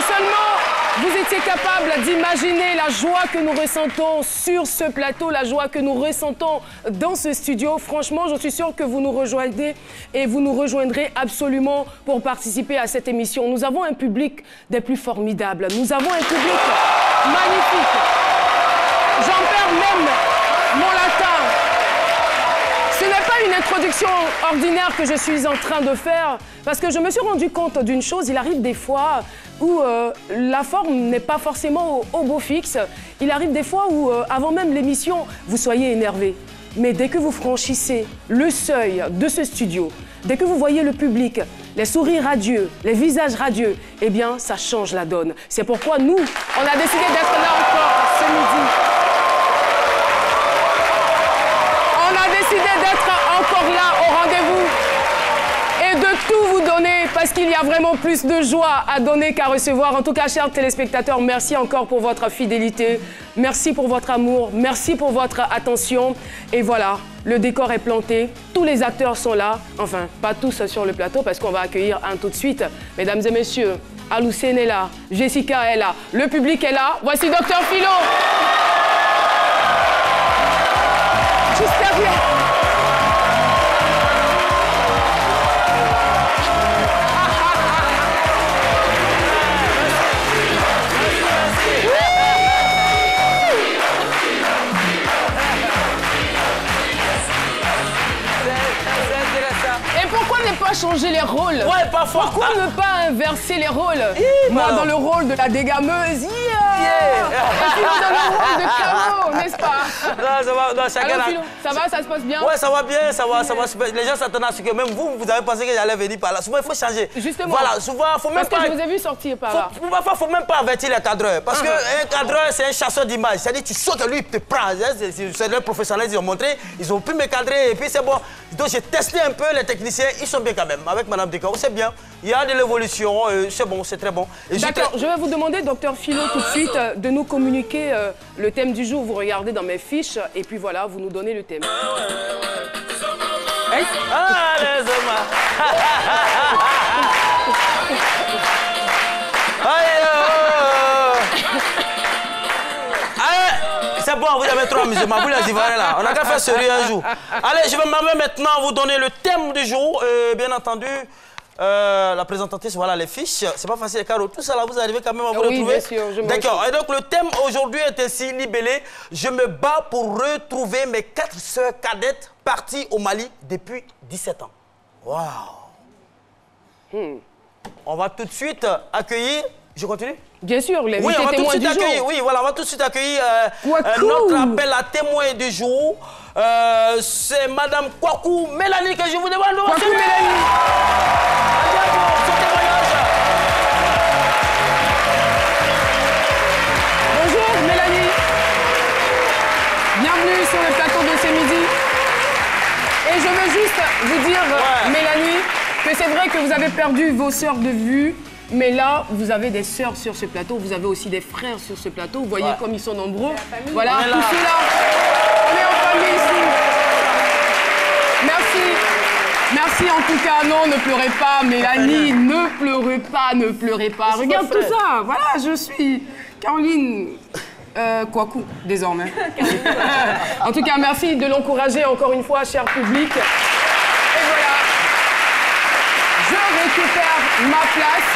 seulement vous étiez capable d'imaginer la joie que nous ressentons sur ce plateau, la joie que nous ressentons dans ce studio, franchement, je suis sûre que vous nous rejoignez et vous nous rejoindrez absolument pour participer à cette émission. Nous avons un public des plus formidables. Nous avons un public magnifique. J'en perds même mon latin. Ce n'est pas une introduction ordinaire que je suis en train de faire parce que je me suis rendu compte d'une chose. Il arrive des fois où la forme n'est pas forcément au beau fixe. Il arrive des fois où, avant même l'émission, vous soyez énervé. Mais dès que vous franchissez le seuil de ce studio, dès que vous voyez le public, les sourires radieux, les visages radieux, eh bien, ça change la donne. C'est pourquoi nous, on a décidé d'être là encore ce midi. On a décidé d'être encore là au rendez-vous et de tout vous donner parce qu'il y a vraiment plus de joie à donner qu'à recevoir. En tout cas, chers téléspectateurs, merci encore pour votre fidélité. Merci pour votre amour. Merci pour votre attention. Et voilà, le décor est planté. Tous les acteurs sont là. Enfin, pas tous sur le plateau parce qu'on va accueillir un tout de suite. Mesdames et messieurs, Aloucène est là. Jessica est là. Le public est là. Voici Dr Philo. Juste derrière. Pas changer les rôles. Ouais, parfois. Pourquoi ne pas inverser les rôles? Moi, dans le rôle de la dégameuse, et Philo dans le rôle de Caro, n'est-ce pas? Non, ça va, non, chacun. Alors, Philo, ça va, ça se passe bien? Ouais, ça va bien, ça va super. Les gens s'attendent à ce que même vous avez pensé que j'allais venir par là. Souvent, il faut changer. Justement. Voilà, souvent, faut même pas... Parce que je vous ai vu sortir par là. Parfois, faut même pas avertir les cadreurs. Parce qu'un cadreur, c'est un chasseur d'images. C'est-à-dire, tu sautes, lui, il te prend. C'est leur professionnel, ils ont montré. Ils ont pu me cadrer et puis c'est bon. Donc, j'ai testé un peu les techniciens. Ils sont bien quand même. Avec Madame Dekao, c'est bien. Il y a de l'évolution. C'est bon, c'est très bon. D'accord, je vais vous demander, Dr Philo, tout de suite, de nous communiquer le thème du jour. Vous regardez dans mes fiches et puis voilà, vous nous donnez le thème. Hey. Ah, les hommes. C'est bon, vous avez trop amusé, vous les Ivoiriens là. On a qu'à faire sérieux un jour. Allez, je vais maintenant vous donner le thème du jour. Bien entendu, la présentatrice, voilà les fiches. C'est pas facile, Caro. Tout ça là, vous arrivez quand même à vous retrouver. Bien sûr, d'accord. Et donc, le thème aujourd'hui est ainsi libellé. Je me bats pour retrouver mes 4 sœurs cadettes parties au Mali depuis 17 ans. Waouh. On va tout de suite accueillir. Je continue? Bien sûr, les oui, on va tout de suite accueillir. Oui, voilà, on va tout de suite accueillir notre appel à témoin du jour. C'est Madame Kwaku Mélanie que je vous demande de Kwaku Mélanie. Son témoignage. Bonjour Mélanie. Bienvenue sur le plateau de ce midi. Et je veux juste vous dire, Mélanie, que c'est vrai que vous avez perdu vos sœurs de vue. Mais là, vous avez des sœurs sur ce plateau, vous avez aussi des frères sur ce plateau. Vous voyez comme ils sont nombreux. Voilà, tous ceux-là. On est en famille ici. Merci. Merci en tout cas. Non, ne pleurez pas, Mélanie. Ne pleurez pas, ne pleurez pas. Regarde tout ça. Voilà, je suis Caroline Kwaku, désormais. En tout cas, merci de l'encourager encore une fois, cher public. Et voilà. Je récupère ma place.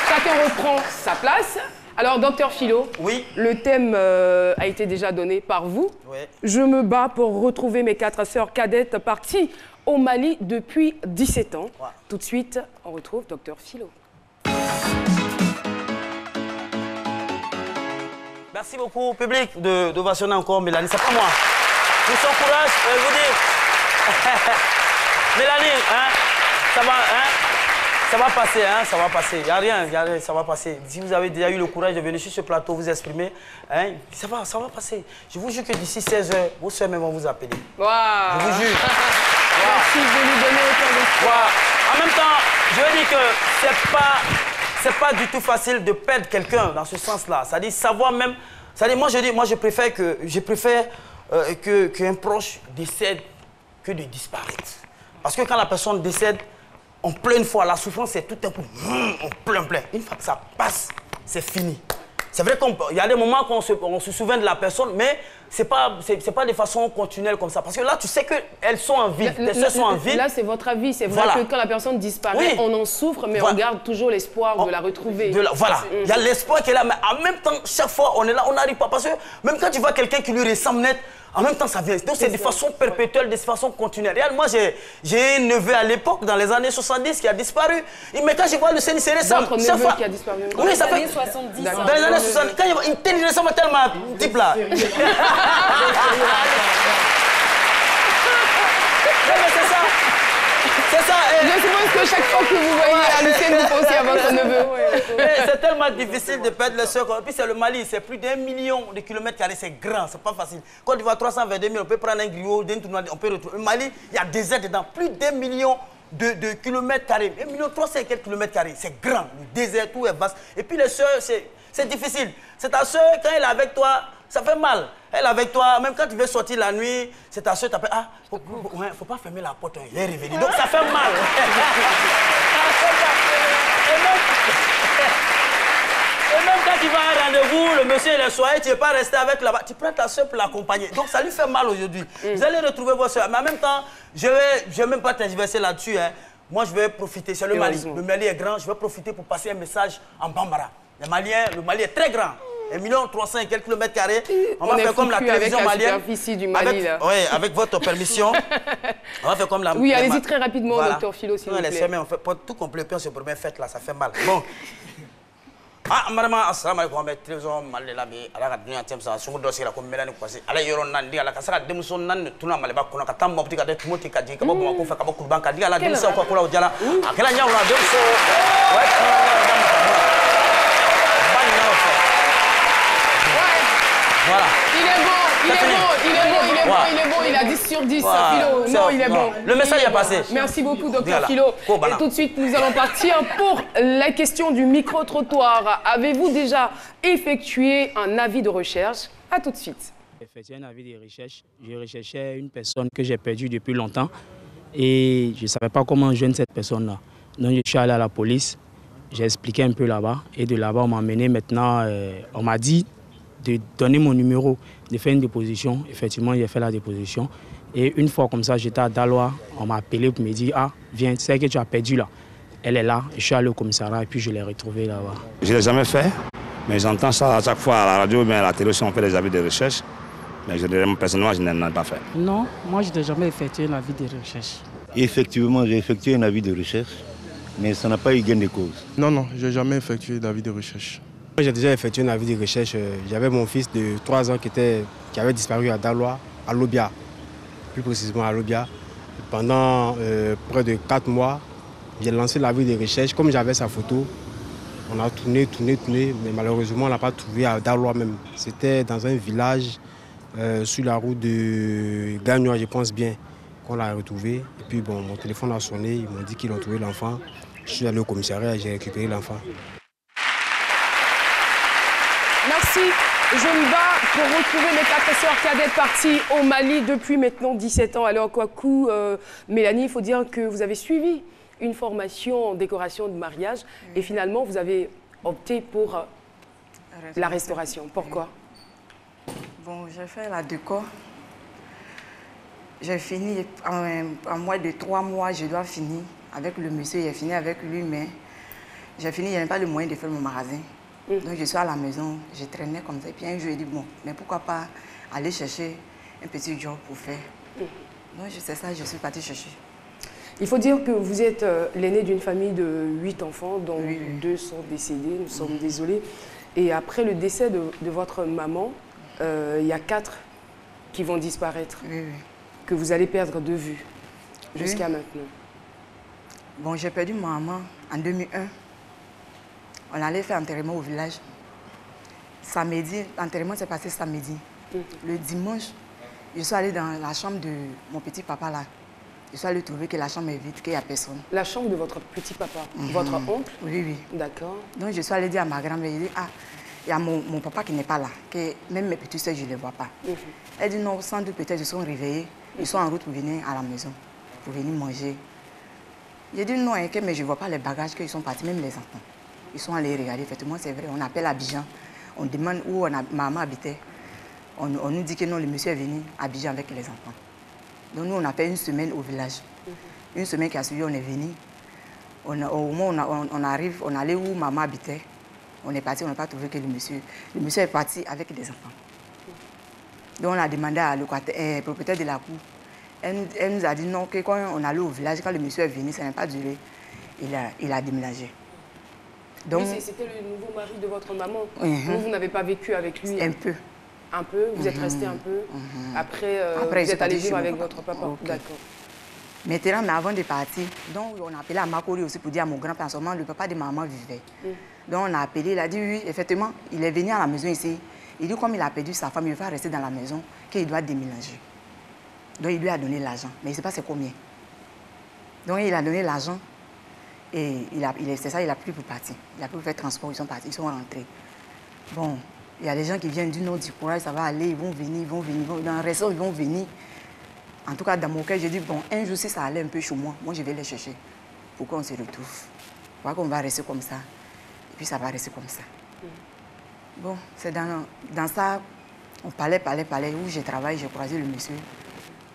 Chacun reprend sa place. Alors, Dr Philo, oui. Le thème a été déjà donné par vous. Oui. Je me bats pour retrouver mes 4 sœurs cadettes parties au Mali depuis 17 ans. Ouais. Tout de suite, on retrouve Dr Philo. Merci beaucoup, public, d'ovationner encore Mélanie. C'est pas moi. Pour son courage, je vous dis. Mélanie, hein, ça va, hein? Ça va passer, hein, ça va passer. Il n'y a rien, ça va passer. Si vous avez déjà eu le courage de venir sur ce plateau vous exprimer, hein, ça va passer. Je vous jure que d'ici 16 h, vos soeurs même vont vous appeler. Wow. Je vous jure. Merci de lui donner autant de En même temps, je veux dire que c'est pas du tout facile de perdre quelqu'un dans ce sens-là. C'est-à-dire savoir même. C'est-à-dire moi je préfère qu'un proche décède que de disparaître. Parce que quand la personne décède, on pleure une fois, la souffrance, c'est tout un coup, on pleure. Une fois que ça passe, c'est fini. C'est vrai qu'il y a des moments qu'on se souvient de la personne, mais ce n'est pas de façon continuelle comme ça. Parce que là, tu sais qu'elles sont en vie, tes soeurs sont en vie. Là, c'est votre avis. C'est vrai que quand la personne disparaît, on en souffre, mais on garde toujours l'espoir de la retrouver. Voilà, il y a l'espoir qui est là, mais en même temps, chaque fois, on est là, on n'arrive pas. Parce que même quand tu vois quelqu'un qui lui ressemble net, en même temps, ça vient. Donc, c'est de façon perpétuelle, de façon continuelle. Regarde, moi, j'ai un neveu à l'époque, dans les années 70, qui a disparu. Mais quand je vois le scène, c'est récent. Votre neveu qui a disparu. Oui, ça fait... Dans les années 70. Dans les années 70, quand il ressemble tellement à un type là. C'est ça. Je suppose que chaque fois que vous voyez Alucène, vous pensez à votre neveu. C'est tellement difficile de perdre le soeur. Et puis c'est le Mali, c'est plus d'1 million de kilomètres carrés, c'est grand, c'est pas facile. Quand tu vois 322 000, on peut prendre un griot, on peut retrouver. Le Mali, il y a des aides dedans, plus d'1 million de kilomètres carrés. 1 million 300 et quelques kilomètres carrés, c'est grand, le désert, tout est vaste. Et puis les soeurs, c'est difficile. C'est ta soeur, quand elle est avec toi, ça fait mal. Elle est avec toi, même quand tu veux sortir la nuit, c'est ta soeur qui t'appelle. Ah, faut pas fermer la porte, il est revenu. Donc ça fait mal. Et même quand tu vas à un rendez-vous, le monsieur est le soir, tu ne veux pas rester avec là-bas, tu prends ta soeur pour l'accompagner. Donc ça lui fait mal aujourd'hui. Vous allez retrouver vos soeurs. Mais en même temps, je vais même pas t'inverser là-dessus. Hein. Moi, je vais profiter. C'est le Mali. Le Mali est grand. Je vais profiter pour passer un message en Bambara. Le Mali est très grand. 1 300 000 et quelques kilomètres carrés. On va faire comme la télévision malienne. Du Mali, oui, avec votre permission. On va faire comme la... Oui, allez-y très rapidement, docteur Philo, s'il vous plaît. On fait tout complet, puis on se promet fête là, ça fait mal. Bon. Ah, madame, assalamu alaikum, on va télévision Mali là, mais à la dernière temps, ça, sur le dossier, la commune, à la yoron nandi, à la cassara, démon nan, tout le monde, qu'on a qu'à tambour, petit cadet, tout le monde qui a dit, comment on fait, comment on banque, à la démon, quoi, pour la diala, à quel année on a démon, ouais, voilà. Il est bon, il a 10 sur 10, Philo. Non, il est bon. Le message est passé. Merci beaucoup, docteur Philo. Et tout de suite, nous allons partir pour la question du micro-trottoir. Avez-vous déjà effectué un avis de recherche? À tout de suite. J'ai effectué un avis de recherche. Je recherchais une personne que j'ai perdue depuis longtemps et je ne savais pas comment joindre cette personne-là. Donc, je suis allé à la police, j'ai expliqué un peu là-bas et de là-bas, on m'a amené maintenant, on m'a dit de donner mon numéro, de faire une déposition. Effectivement, j'ai fait la déposition. Et une fois comme ça, j'étais à Daloa, on m'a appelé pour me dire « Ah, viens, tu sais que tu as perdu là. » Elle est là, je suis allé au commissariat et puis je l'ai retrouvée là-bas. Je ne l'ai jamais fait, mais j'entends ça à chaque fois à la radio, mais à la télé, si on fait des avis de recherche. Mais personnellement, je n'en ai pas fait. Non, moi, je n'ai jamais effectué un avis de recherche. Effectivement, j'ai effectué un avis de recherche, mais ça n'a pas eu gain de cause. Non, je n'ai jamais effectué d'avis de recherche. J'ai déjà effectué un avis de recherche. J'avais mon fils de 3 ans qui avait disparu à Daloa, à Lobia, plus précisément à Lobia. Pendant près de 4 mois, j'ai lancé l'avis de recherche. Comme j'avais sa photo, on a tourné, mais malheureusement, on n'a pas trouvé à Daloa même. C'était dans un village sur la route de Gagnoa, je pense bien, qu'on l'a retrouvé. Et puis bon, mon téléphone a sonné, ils m'ont dit qu'ils ont trouvé l'enfant. Je suis allé au commissariat et j'ai récupéré l'enfant. Merci. Je me bats pour retrouver mes 4 sœurs cadettes parties au Mali depuis maintenant 17 ans. Alors, Kwaku, Mélanie, il faut dire que vous avez suivi une formation en décoration de mariage et finalement, vous avez opté pour la restauration. Pourquoi? Bon, j'ai fait la déco. J'ai fini en moins de 3 mois, je dois finir avec le monsieur. J'ai fini avec lui, mais j'ai fini, il n'y avait pas le moyen de faire mon magasin. Donc je suis à la maison, je traînais comme ça. Et puis un jour, je dis, bon, mais pourquoi pas aller chercher un petit job pour faire. Donc c'est ça, je suis partie chercher. Il faut dire que vous êtes l'aîné d'une famille de 8 enfants, dont 2 sont décédés, nous sommes désolés. Et après le décès de votre maman, il y a 4 qui vont disparaître, que vous allez perdre de vue jusqu'à maintenant. Bon, j'ai perdu ma maman en 2001. On allait faire enterrement au village. Samedi, l'enterrement s'est passé samedi. Le dimanche, je suis allée dans la chambre de mon petit papa là. Je suis allée trouver que la chambre est vide, qu'il n'y a personne. La chambre de votre petit papa, votre oncle? Oui. D'accord. Donc je suis allée dire à ma grand-mère, ah, il y a mon papa qui n'est pas là, que même mes petits soeurs, je ne les vois pas. Elle dit non, sans doute peut-être ils sont réveillés, ils sont en route pour venir à la maison, pour venir manger. J'ai dit non, mais je ne vois pas les bagages qu'ils sont partis, même les enfants. Ils sont allés regarder, effectivement, c'est vrai. On appelle Abidjan, on demande où maman habitait. On nous dit que non, le monsieur est venu à Abidjan avec les enfants. Donc nous, on a fait une semaine au village. Une semaine qui a suivi, on est venu. Au moment où on arrive, on allait où maman habitait. On est parti, on n'a pas trouvé que le monsieur est parti avec des enfants. Donc on a demandé à le propriétaire de la cour. Elle nous a dit non, que quand on allait au village, quand le monsieur est venu, ça n'a pas duré. Il a déménagé. Donc, c'était le nouveau mari de votre maman. Vous n'avez pas vécu avec lui? Un peu. Un peu? Vous êtes resté un peu? Après, vous êtes allé vivre avec votre papa? Okay. D'accord. Maintenant, mais avant de partir, donc on a appelé à Makori aussi pour dire à mon grand-père, en ce moment, le papa de maman vivait. Donc on a appelé, il a dit oui, effectivement, il est venu à la maison ici. Il dit comme il a perdu sa femme, il va rester dans la maison, qu'il doit déménager. Donc il lui a donné l'argent, mais il ne sait pas c'est combien. Donc il a donné l'argent et c'est ça, il a pris pour partir. Il a pris pour faire transport, ils sont partis, ils sont rentrés. Bon, il y a des gens qui viennent du nord du courage, ça va aller, ils vont venir, dans le réseau, ils vont venir. En tout cas, dans mon cœur, j'ai dit, bon, un jour, si ça allait un peu chez moi, je vais les chercher pour qu'on se retrouve. Voilà qu'on va rester comme ça. Et puis ça va rester comme ça. Bon, c'est dans ça, on parlait, où je travaille, j'ai croisé le monsieur,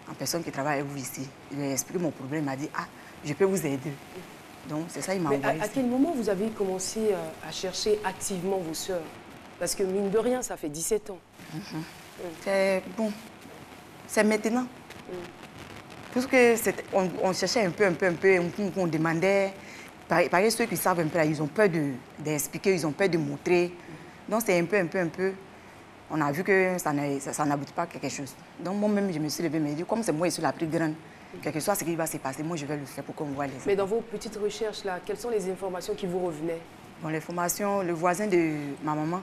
en personne qui travaille avec vous ici. Il a expliqué mon problème, il m'a dit, ah, je peux vous aider. Donc, c'est ça, il m'a envoyé. À quel moment vous avez commencé à chercher activement vos sœurs? Parce que mine de rien, ça fait 17 ans. C'est bon, c'est maintenant. Parce que on cherchait un peu, on demandait. Par exemple, ceux qui savent un peu, là, ils ont peur d'expliquer, ils ont peur de montrer. Donc c'est un peu. On a vu que ça n'aboutit pas à quelque chose. Donc moi-même, je me suis levée et me dit, comme c'est moi, je suis la plus grande, quel que soit ce qui va se passer, moi je vais le faire pour qu'on voit les enfants. Mais dans vos petites recherches, là, quelles sont les informations qui vous revenaient? Bon, l'information, le voisin de ma maman,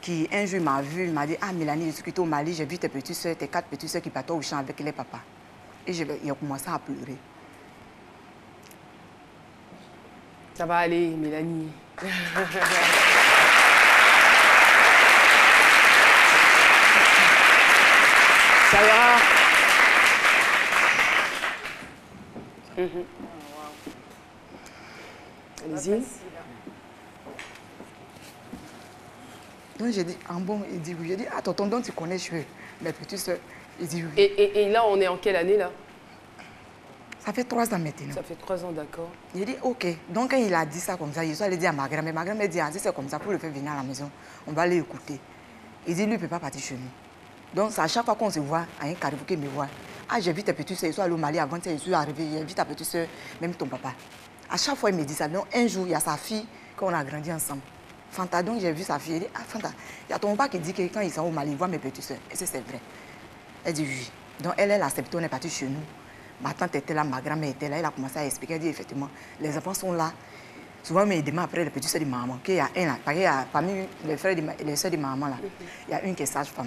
qui un jour m'a vu, il m'a dit, ah Mélanie, je suis quittée au Mali, j'ai vu tes petites soeurs, tes 4 petites soeurs qui partent au champ avec les papas. Et il a commencé à pleurer. Ça va aller, Mélanie. Ça ira. Allez-y. Donc j'ai dit, ah bon, il dit oui. J'ai dit, ah tonton, donc tu connais mes petites soeurs. Il dit oui. Et là, on est en quelle année là? Ça fait 3 ans maintenant. Ça fait 3 ans, d'accord. J'ai dit, ok. Donc quand il a dit ça comme ça, il suis allé dire à ma grand-mère. Ma grand-mère dit, ah si c'est comme ça, pour le faire venir à la maison, on va aller écouter. Il dit, lui, il ne peut pas partir chez nous. Donc à chaque fois qu'on se voit, à un carrefour qu'il me voit, ah j'ai vu tes petites soeurs, ils sont allés au Mali avant, je suis arrivée, j'ai vu ta petite soeur, même ton papa. À chaque fois, il me dit ça. Donc un jour, il y a sa fille, qu'on a grandi ensemble. Fanta, donc j'ai vu sa fille, elle dit, ah Fanta, il y a ton papa qui dit que quand ils sont au Mali, il voit mes petites soeurs. Et c'est vrai. Elle dit oui. Donc elle a accepté, on est parti chez nous. Ma tante était là, ma grand-mère était là, elle a commencé à expliquer, elle dit effectivement, les enfants sont là. Souvent, mais demande après les petites soeurs de maman, qu'il y a un là, parmi les frères et les soeurs de maman là, il y a une qui est sage-femme,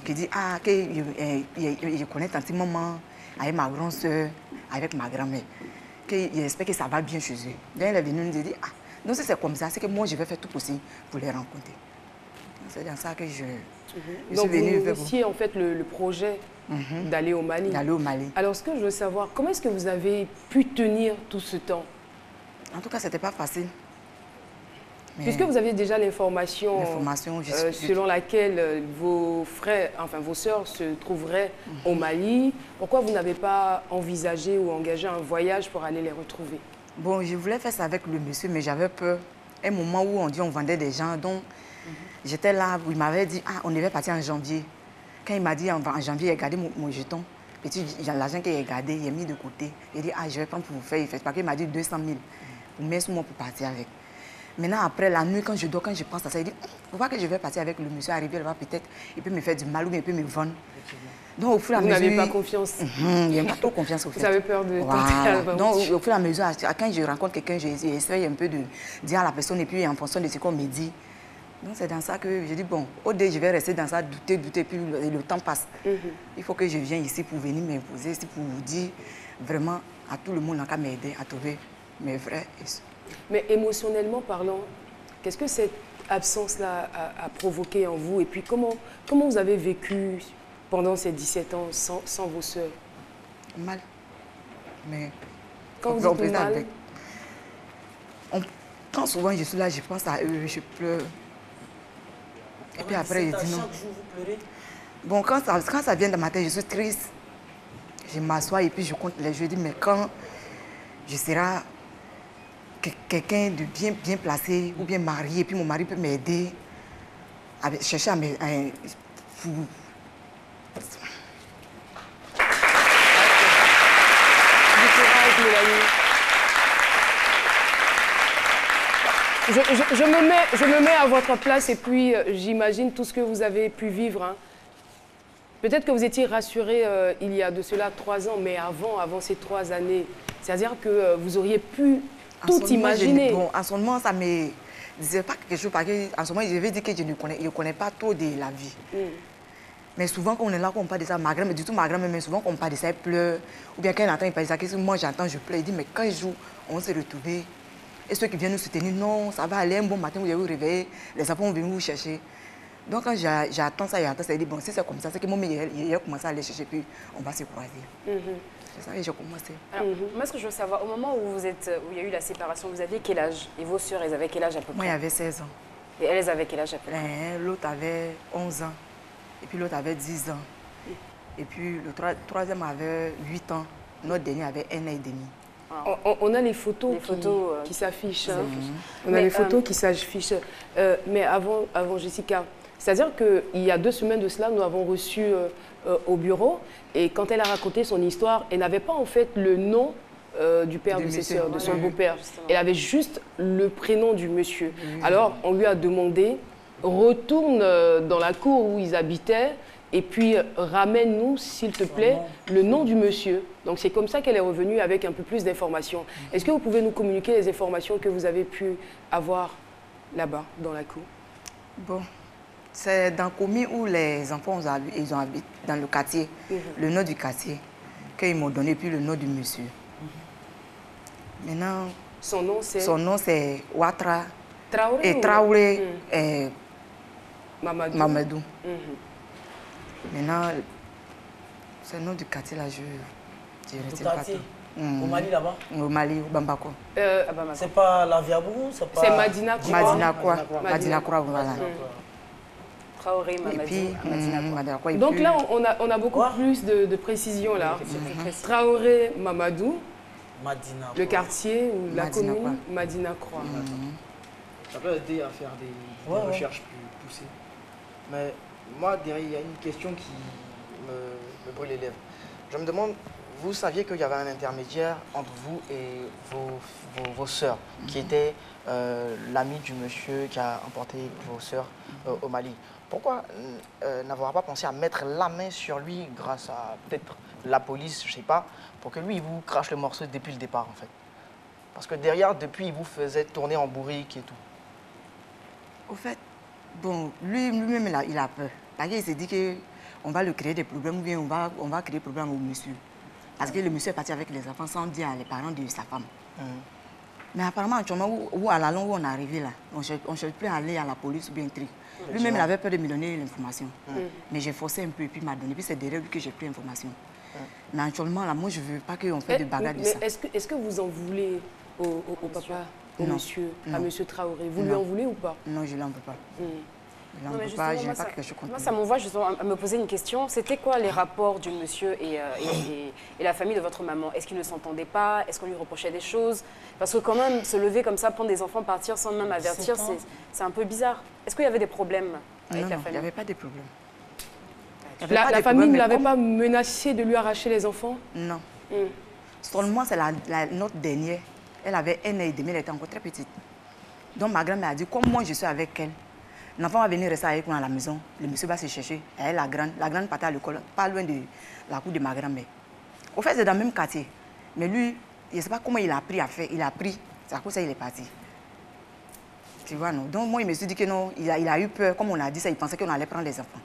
qui dit, ah, je connais tante maman, avec ma grande soeur, avec ma grand-mère, qu'il espère que ça va bien chez eux. Donc elle est venue nous dire, ah, donc si c'est comme ça, c'est que moi je vais faire tout possible pour les rencontrer. C'est dans ça que je suis venue vers vous. Donc vous en fait le projet d'aller au Mali. D'aller au Mali. Alors ce que je veux savoir, comment est-ce que vous avez pu tenir tout ce temps? En tout cas, ce n'était pas facile. Mais puisque vous aviez déjà l'information selon laquelle vos frères, enfin vos sœurs se trouveraient au Mali, pourquoi vous n'avez pas envisagé ou engagé un voyage pour aller les retrouver? Bon, je voulais faire ça avec le monsieur, mais j'avais peur. Un moment où on dit on vendait des gens, donc j'étais là, il m'avait dit, ah, on devait partir en janvier. Quand il m'a dit en janvier, il a gardé mon jeton. L'argent qu'il a gardé, il a mis de côté. Il a dit, ah, je vais prendre pour vous faire. Il fait parce qu'il m'a dit 200 000 pour mettre sur moi pour partir avec. Maintenant, après la nuit, quand je dors, quand je pense à ça, il dit, faut pas que je vais partir avec le monsieur arrivé là-bas, peut-être, il peut me faire du mal ou il peut me vendre. Donc, au fur et à mesure... Vous n'avez pas confiance? Il n'y a pas trop confiance au fait. Vous avez peur de... Voilà. Donc, au fur et à mesure, quand je rencontre quelqu'un, j'essaie un peu de dire à la personne et puis en fonction de ce qu'on me dit. Donc, c'est dans ça que je dis, bon, au début, je vais rester dans ça, douter, puis le temps passe. Il faut que je vienne ici pour venir m'imposer, ici pour vous dire vraiment à tout le monde qui m'aider à trouver mes frères. Mais émotionnellement parlant, qu'est-ce que cette absence-là a provoqué en vous? Et puis, comment vous avez vécu pendant ces 17 ans sans vos sœurs? Mal. Mais Quand vous dites mal, quand souvent je suis là, je pense à eux, je pleure. Et puis après, je dis non. Chaque jour, vous pleurez? Bon, quand ça vient dans ma tête, je suis triste. Je m'assois et puis je compte les jours. Je dis, mais quand je serai quelqu'un de bien placé ou bien marié, et puis mon mari peut m'aider à chercher à me... Je me mets à votre place et puis j'imagine tout ce que vous avez pu vivre. Hein. Peut-être que vous étiez rassuré il y a de cela 3 ans, mais avant ces 3 années, c'est-à-dire que vous auriez pu tout imaginer. Bon, en ce moment, ça ne me disait pas quelque chose, parce qu'en ce moment, je vais dire que je ne connais pas trop de la vie. Mais souvent, quand on est là, quand on parle de ça, ma grand-mère, du tout ma grand-mère, mais souvent, quand on parle de ça, elle pleure. Ou bien quand elle entend, il parle de ça, qu'est-ce que moi j'entends, je pleure. Il dit, mais quand il joue, on s'est retrouvés. Et ceux qui viennent nous soutenir, non, ça va aller, un bon matin, vous allez vous réveiller, les enfants vont venir vous chercher. Donc quand j'attends ça, il dit, bon, si c'est comme ça, c'est que mon mère, il a commencé à aller chercher, puis on va se croiser. C'est ça que j'ai commencé. Alors, moi, ce que je veux savoir, au moment où il y a eu la séparation, vous aviez quel âge? Et vos sœurs, elles avaient quel âge à peu près? Moi, j'avais 16 ans. Et elles avaient quel âge à peu près? L'autre avait 11 ans. Et puis l'autre avait 10 ans. Et puis le troisième avait 8 ans. Notre dernier avait 1 an et demi. On a les photos qui s'affichent. Hein. On a les photos qui s'affichent. Mais avant Jessica, c'est-à-dire qu'il y a 2 semaines de cela, nous avons reçu au bureau. Et quand elle a raconté son histoire, elle n'avait pas en fait le nom du père de ses sœurs, de son beau-père. Elle avait juste le prénom du monsieur. Alors, on lui a demandé, retourne dans la cour où ils habitaient et puis ramène-nous, s'il te plaît, le nom du monsieur. Donc, c'est comme ça qu'elle est revenue avec un peu plus d'informations. Est-ce que vous pouvez nous communiquer les informations que vous avez pu avoir là-bas, dans la cour? Bon, c'est dans Komi où les enfants ils ont habité, dans le quartier, le nom du quartier, qu'ils m'ont donné, puis le nom du monsieur. Maintenant, son nom c'est Ouattara Traoré et Traoré et Mamadou. Maintenant, c'est le nom du quartier là, je ne retiens pas tout. Au Mali là-bas? Au Mali, au Bamako. C'est pas la Viabou? C'est Madina Croix. Madina Croix, voilà. Traoré, Madina Croix. Donc là, on a beaucoup plus de précisions là. Traoré, Mamadou. Madina, le quartier ou la commune, Madina Croix. Ça peut aider à faire des recherches plus poussées. Mais moi, derrière, il y a une question qui me brûle les lèvres. Je me demande, vous saviez qu'il y avait un intermédiaire entre vous et vos sœurs, qui était l'ami du monsieur qui a emporté vos sœurs au Mali. Pourquoi n'avoir pas pensé à mettre la main sur lui grâce à peut-être la police, je ne sais pas, pour que lui, il vous crache le morceau depuis le départ, en fait? Parce que derrière, depuis, il vous faisait tourner en bourrique et tout. Au fait, bon, lui-même, il a peur. Parce qu'il s'est dit qu'on va lui créer des problèmes ou bien on va créer des problèmes au monsieur. Parce que le monsieur est parti avec les enfants sans dire à les parents de sa femme. Mais apparemment, actuellement, à la longue où on est arrivé là, on ne cherche plus à aller à la police ou bien un truc. Lui-même, il avait peur de me donner l'information. Mais j'ai forcé un peu et puis il m'a donné. Puis c'est derrière lui que j'ai pris l'information. Mais actuellement, là, moi, je ne veux pas qu'on fasse de bagarre de ça. Mais est-ce que vous en voulez au papa, au monsieur, à monsieur Traoré? Vous lui en voulez ou pas? Non, je ne l'en veux pas. Non, mais justement, moi, ça m'envoie justement à me poser une question. C'était quoi les rapports du monsieur et la famille de votre maman? Est-ce qu'ils ne s'entendaient pas? Est-ce qu'on lui reprochait des choses? Parce que quand même, se lever comme ça, prendre des enfants, partir sans même avertir, c'est un peu bizarre. Est-ce qu'il y avait des problèmes avec la famille? Non, il n'y avait pas de problème. La famille ne l'avait pas menacé de lui arracher les enfants? Non. Seulement, c'est notre dernière. Elle avait 1 an et demi, elle était encore très petite. Donc ma grand-mère a dit, comme moi je suis avec elle, l'enfant va venir rester avec moi à la maison, le monsieur va se chercher. Elle, la grande partait à l'école, pas loin de la cour de ma grand-mère. Au fait, c'est dans le même quartier. Mais lui, je ne sais pas comment il a appris à faire. Il a appris, c'est à cause de ça qu'il est parti. Tu vois, non? Donc moi, il me suis dit que non, il a eu peur, comme on a dit ça, il pensait qu'on allait prendre les enfants.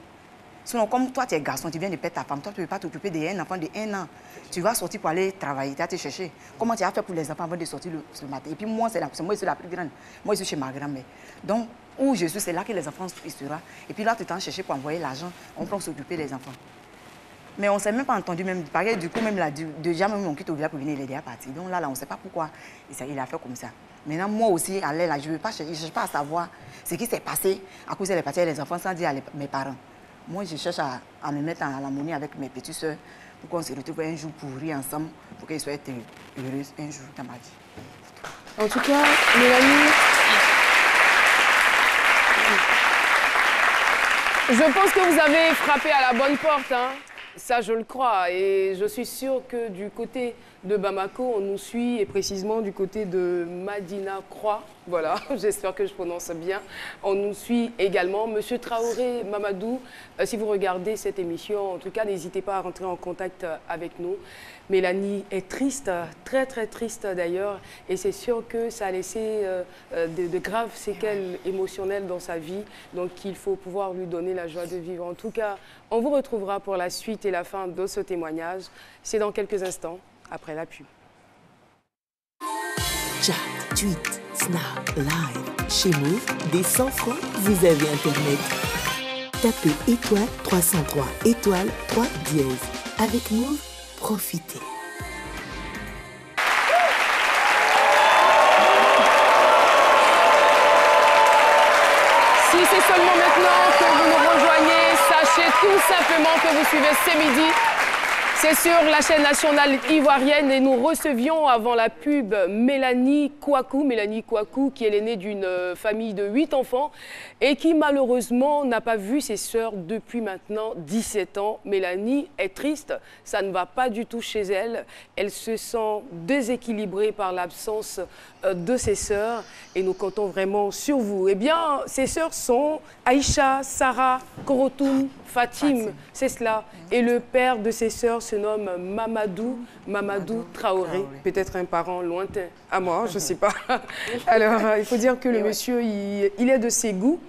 Sinon, comme toi, tu es garçon, tu viens de perdre ta femme, toi, tu ne peux pas t'occuper d'un enfant de 1 an. Tu vas sortir pour aller travailler, tu vas te chercher. Comment tu as fait pour les enfants avant de sortir le matin? Et puis moi, moi, je suis la plus grande. Moi, je suis chez ma grand-mère. Donc, où je suis, c'est là que les enfants seront. Et puis là, tu t'en chercher pour envoyer l'argent. On peut s'occuper des enfants. Mais on ne s'est même pas entendu, même. Pareil, du coup, même là, déjà, même on quitte au village pour venir, il est déjà parti. Donc là, on ne sait pas pourquoi il a fait comme ça. Maintenant, moi aussi, à l'aile, là, je ne cherche pas à savoir ce qui s'est passé à cause des parties avec les enfants sans dire à mes parents. Moi, je cherche à me mettre en harmonie avec mes petites soeurs pour qu'on se retrouve un jour pour rire ensemble, pour qu'elles soient heureuses un jour dans ma vie. En tout cas, Mélanie, je pense que vous avez frappé à la bonne porte, hein. Ça, je le crois. Et je suis sûre que du côté de Bamako, on nous suit, et précisément du côté de Madina Croix. Voilà, j'espère que je prononce bien. On nous suit également. Monsieur Traoré Mamadou, si vous regardez cette émission, en tout cas, n'hésitez pas à rentrer en contact avec nous. Mélanie est triste, très très triste d'ailleurs, et c'est sûr que ça a laissé de graves séquelles émotionnelles dans sa vie, donc il faut pouvoir lui donner la joie de vivre. En tout cas, on vous retrouvera pour la suite et la fin de ce témoignage. C'est dans quelques instants, après la pub. Chat, tweet, snap, live. Chez Move, dès 100 francs, vous avez Internet. Tapez étoile 303 étoile 3 dièse. Avec Move, profitez. Si c'est seulement maintenant que vous nous rejoignez, sachez tout simplement que vous suivez C'est Midi. C'est sur la chaîne nationale ivoirienne et nous recevions avant la pub Mélanie Kouakou. Mélanie Kouakou qui est l'aînée d'une famille de 8 enfants et qui malheureusement n'a pas vu ses sœurs depuis maintenant 17 ans. Mélanie est triste, ça ne va pas du tout chez elle. Elle se sent déséquilibrée par l'absence de ses sœurs et nous comptons vraiment sur vous. Eh bien, ses sœurs sont Aïcha, Sarah, Korotoum, Fatim, c'est cela. Et le père de ses sœurs se nomme Mamadou Traoré, peut-être un parent lointain à moi, je ne sais pas. Alors, il faut dire que le monsieur, il est de ses goûts.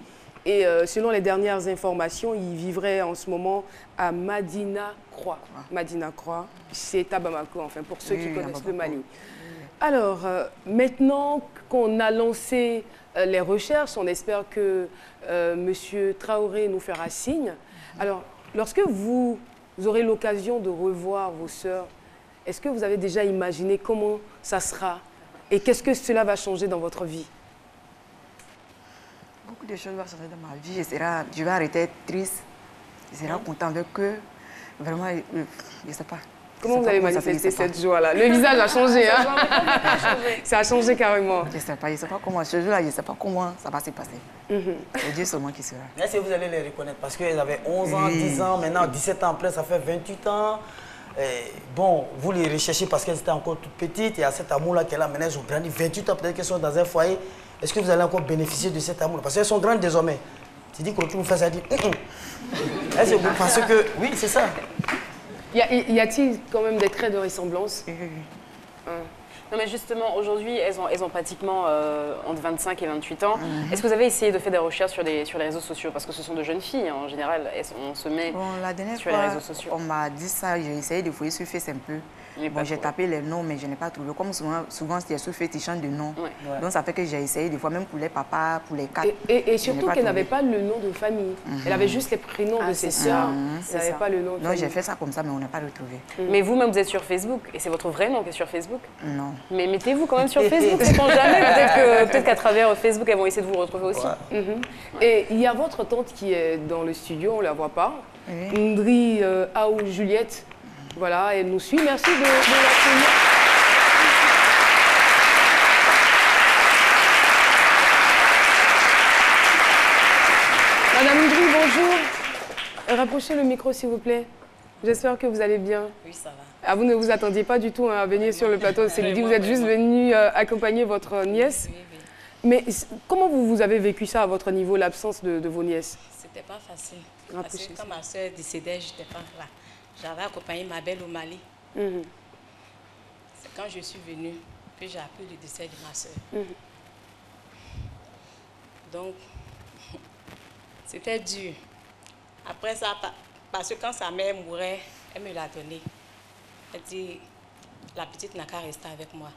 Et selon les dernières informations, il vivrait en ce moment à Madina Croix. Madina Croix, c'est à Bamako, enfin, pour ceux qui connaissent le Mali. Alors, maintenant qu'on a lancé les recherches, on espère que monsieur Traoré nous fera signe. Alors, lorsque vous aurez l'occasion de revoir vos sœurs, est-ce que vous avez déjà imaginé comment ça sera et qu'est-ce que cela va changer dans votre vie? Beaucoup de choses vont changer dans ma vie. Je vais arrêter d'être triste. Je serai content avec eux. Vraiment, je ne sais pas. Comment vous avez manifesté cette joie-là? Le visage a changé, hein? Ça a changé carrément. Je ne sais pas comment. Ce jour-là, je ne sais pas comment ça va se passer. C'est Dieu seulement qui sera. Est-ce que vous allez les reconnaître? Parce qu'elles avaient 11 ans, 10 ans, maintenant 17 ans après, ça fait 28 ans. Et bon, vous les recherchez parce qu'elles étaient encore toutes petites. Il y a cet amour-là qu'elle a. Maintenant, elles ont grandi 28 ans, peut-être qu'elles sont dans un foyer. Est-ce que vous allez encore bénéficier de cet amour? Parce qu'elles sont grandes désormais. Tu dis que tu me fais ça, dit. Est-ce que vous pensez que. Oui, c'est ça. Y a-t-il quand même des traits de ressemblance? Non, mais justement, aujourd'hui, elles ont pratiquement entre 25 et 28 ans. Est-ce que vous avez essayé de faire des recherches sur les réseaux sociaux? Parce que ce sont de jeunes filles, hein, en général, on se met sur les réseaux sociaux. On m'a dit ça, j'ai essayé de fouiller sur Facebook un peu. Bon, j'ai tapé les noms, mais je n'ai pas trouvé. Comme souvent c'est sur Facebook, ils changent de nom. Ouais. Donc ça fait que j'ai essayé des fois, même pour les papas, pour les quatre. Et surtout qu'elle n'avait pas le nom de famille. Elle avait juste les prénoms de ses sœurs. Elle n'avait pas le nom de famille. Non, j'ai fait ça comme ça, mais on n'a pas retrouvé. Mais vous-même, vous êtes sur Facebook et c'est votre vrai nom qui est sur Facebook? Non. Mais mettez-vous quand même sur Facebook, sait-on jamais. Peut-être qu'à travers Facebook, elles vont essayer de vous retrouver aussi. Et il y a votre tante qui est dans le studio, on ne la voit pas. Ndri Aou Juliette. Voilà, elle nous suit. Merci de l'accueillir. Madame Ndri, bonjour. Rapprochez le micro, s'il vous plaît. J'espère que vous allez bien. Oui, ça va. Ah, vous ne vous attendiez pas du tout à venir sur le plateau de C'est Midi. Vous êtes juste venu accompagner votre nièce. Oui. Mais comment vous avez vécu ça à votre niveau, l'absence de vos nièces? C'était pas facile. Parce que quand ma soeur décédait, je n'étais pas là. J'avais accompagné ma belle au Mali. C'est quand je suis venue que j'ai appris le décès de ma soeur. Donc, c'était dur. Après ça, parce que quand sa mère mourait, elle me l'a donné. Elle dit, la petite n'a qu'à rester avec moi.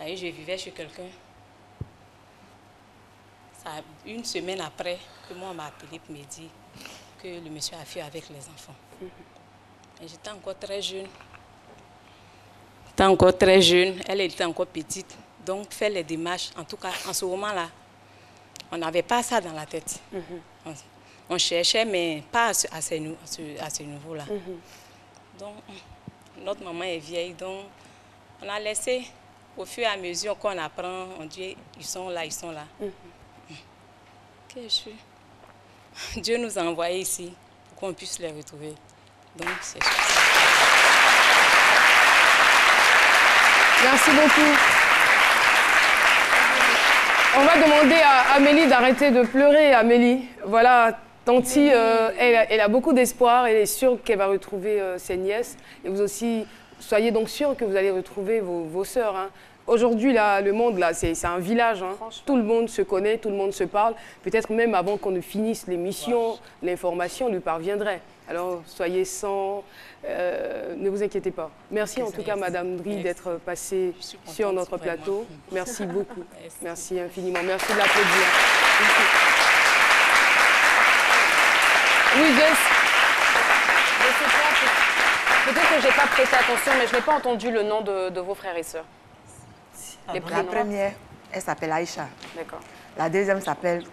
Et je vivais chez quelqu'un. Une semaine après, que moi, on m'a appelé pour me dire que le monsieur a fui avec les enfants. J'étais encore très jeune. Elle était encore petite. Donc, faire les démarches, en tout cas, en ce moment-là, on n'avait pas ça dans la tête. On cherchait, mais pas à ce niveau-là. Donc, notre maman est vieille, donc on a laissé, au fur et à mesure qu'on apprend, on dit, ils sont là. Dieu nous a envoyés ici pour qu'on puisse les retrouver. Donc, c'est ça. Merci beaucoup. On va demander à Amélie d'arrêter de pleurer. Amélie, voilà, Tanti, elle a beaucoup d'espoir. Elle est sûre qu'elle va retrouver ses nièces. Et vous aussi, soyez donc sûrs que vous allez retrouver vos sœurs. Hein. Aujourd'hui, le monde, c'est un village. Hein. Tout le monde se connaît, tout le monde se parle. Peut-être même avant qu'on ne finisse l'émission, l'information lui parviendrait. Alors, soyez sans... ne vous inquiétez pas. Merci en tout cas, Madame Dri, d'être passée sur notre plateau. Merci beaucoup. Merci infiniment. Merci de l'applaudir. Oui, Jess. Je sais pas, peut-être que je n'ai pas prêté attention, mais je n'ai pas entendu le nom de vos frères et sœurs. La première, elle s'appelle Aïcha. D'accord. La deuxième s'appelle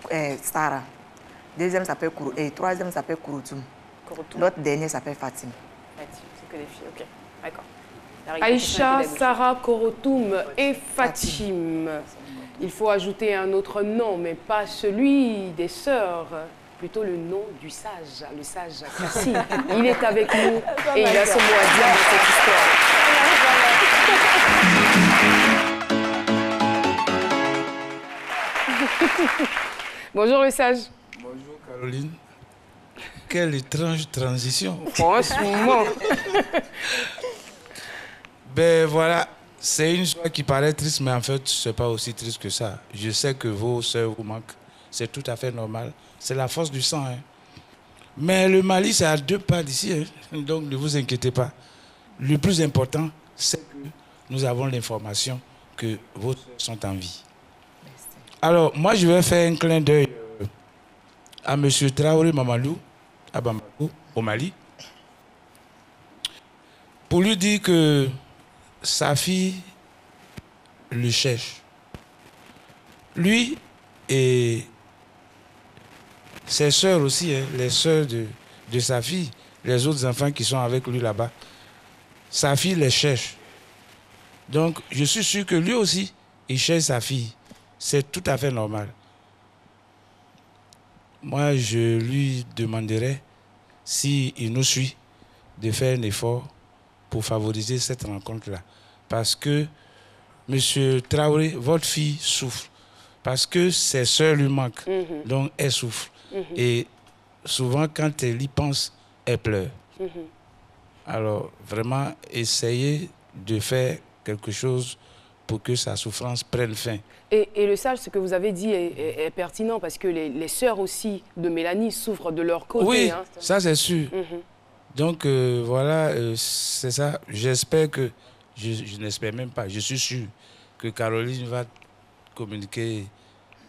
Sarah. Deuxième s'appelle troisième s'appelle Kouroutoum. L'autre dernier s'appelle Fatim. C'est que des filles, ok. D'accord. Aïcha, Sarah, Kouroutoum et Fatim. Il faut ajouter un autre nom, mais pas celui des sœurs. Plutôt le nom du sage, le sage Kassi. Il est avec nous et il a son mot à dire dans cette histoire. Bonjour le sage. Bonjour Caroline. Quelle étrange transition. Franchement. Ben voilà, c'est une histoire qui paraît triste, mais en fait, c'est pas aussi triste que ça. Je sais que vos sœurs vous manquent. C'est tout à fait normal. C'est la force du sang. Hein. Mais le Mali, c'est à 2 pas d'ici. Hein. Donc, ne vous inquiétez pas. Le plus important, c'est que nous avons l'information que vos sœurs sont en vie. Alors, moi, je vais faire un clin d'œil à M. Traoré Mamadou, à Bamako, au Mali, pour lui dire que sa fille le cherche. Lui et ses sœurs aussi, hein, les sœurs de sa fille, les autres enfants qui sont avec lui là-bas, sa fille les cherche. Donc, je suis sûr que lui aussi, il cherche sa fille. C'est tout à fait normal. Moi, je lui demanderais, s'il nous suit, de faire un effort pour favoriser cette rencontre-là. Parce que, M. Traoré, votre fille souffre. Parce que ses sœurs lui manquent. Donc, elle souffre. Et souvent, quand elle y pense, elle pleure. Alors, vraiment, essayez de faire quelque chose pour que sa souffrance prenne fin. Et le sage, ce que vous avez dit est pertinent, parce que les sœurs aussi de Mélanie souffrent de leur côté. Oui, hein. ça c'est sûr. Donc voilà, c'est ça. J'espère que, je n'espère même pas, je suis sûr que Caroline va communiquer